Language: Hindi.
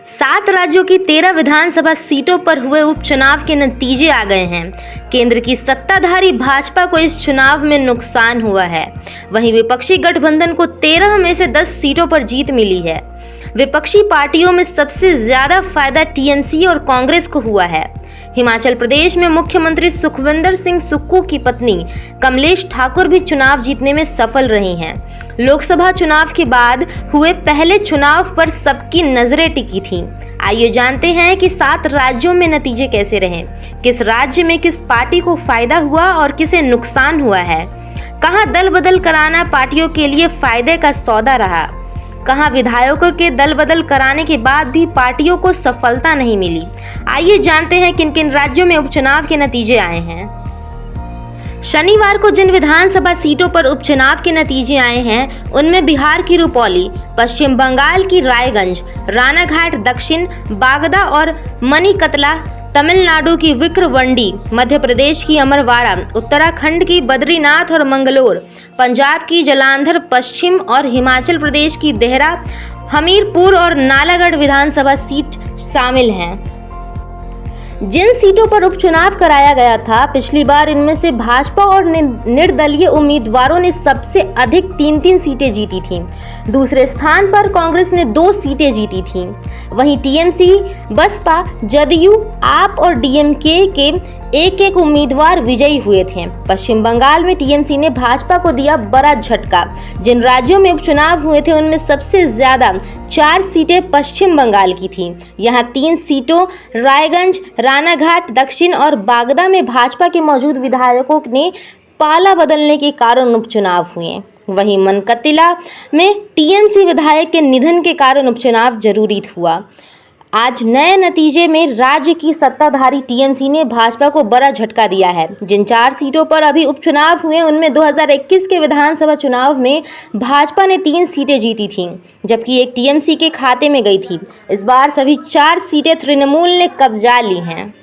7 राज्यों की 13 विधानसभा सीटों पर हुए उपचुनाव के नतीजे आ गए हैं। केंद्र की सत्ताधारी भाजपा को इस चुनाव में नुकसान हुआ है। वहीं विपक्षी गठबंधन को 13 में से 10 सीटों पर जीत मिली है। विपक्षी पार्टियों में सबसे ज्यादा फायदा टीएमसी और कांग्रेस को हुआ है। हिमाचल प्रदेश में मुख्यमंत्री सुखविंदर सिंह सुक्खू की पत्नी कमलेश ठाकुर भी चुनाव जीतने में सफल रही हैं। लोकसभा चुनाव के बाद हुए पहले चुनाव पर सबकी नजरें टिकी थीं। आइए जानते हैं कि 7 राज्यों में नतीजे कैसे रहे, किस राज्य में किस पार्टी को फायदा हुआ और किसे नुकसान हुआ है, कहां दल बदल कराना पार्टियों के लिए फायदे का सौदा रहा, कहां विधायकों के दल बदल कराने के बाद भी पार्टियों को सफलता नहीं मिली। आइए जानते हैं किन किन राज्यों में उपचुनाव के नतीजे आए हैं। शनिवार को जिन विधानसभा सीटों पर उपचुनाव के नतीजे आए हैं उनमें बिहार की रुपौली, पश्चिम बंगाल की रायगंज, रानाघाट दक्षिण, बागदा और मणिकतला, तमिलनाडु की विक्रवंडी, मध्य प्रदेश की अमरवाड़ा, उत्तराखंड की बद्रीनाथ और मंगलोर, पंजाब की जालंधर पश्चिम और हिमाचल प्रदेश की देहरा, हमीरपुर और नालागढ़ विधानसभा सीट शामिल हैं। जिन सीटों पर उपचुनाव कराया गया था, पिछली बार इनमें से भाजपा और निर्दलीय उम्मीदवारों ने सबसे अधिक 3-3 सीटें जीती थीं। दूसरे स्थान पर कांग्रेस ने 2 सीटें जीती थीं। वहीं टीएमसी, बसपा, जदयू, आप और डीएमके के एक उम्मीदवार विजयी हुए थे। पश्चिम बंगाल में टीएमसी ने भाजपा को दिया बड़ा झटका। जिन राज्यों में उपचुनाव हुए थे उनमें सबसे ज्यादा 4 सीटें पश्चिम बंगाल की थीं। यहां 3 सीटों रायगंज, रानाघाट दक्षिण और बागदा में भाजपा के मौजूद विधायकों ने पाला बदलने के कारण उपचुनाव हुए। वहीं मनकतिला में टीएमसी विधायक के निधन के कारण उपचुनाव जरूरी हुआ। आज नए नतीजे में राज्य की सत्ताधारी टीएमसी ने भाजपा को बड़ा झटका दिया है। जिन 4 सीटों पर अभी उपचुनाव हुए उनमें 2021 के विधानसभा चुनाव में भाजपा ने 3 सीटें जीती थीं, जबकि एक टीएमसी के खाते में गई थी। इस बार सभी 4 सीटें तृणमूल ने कब्जा ली हैं।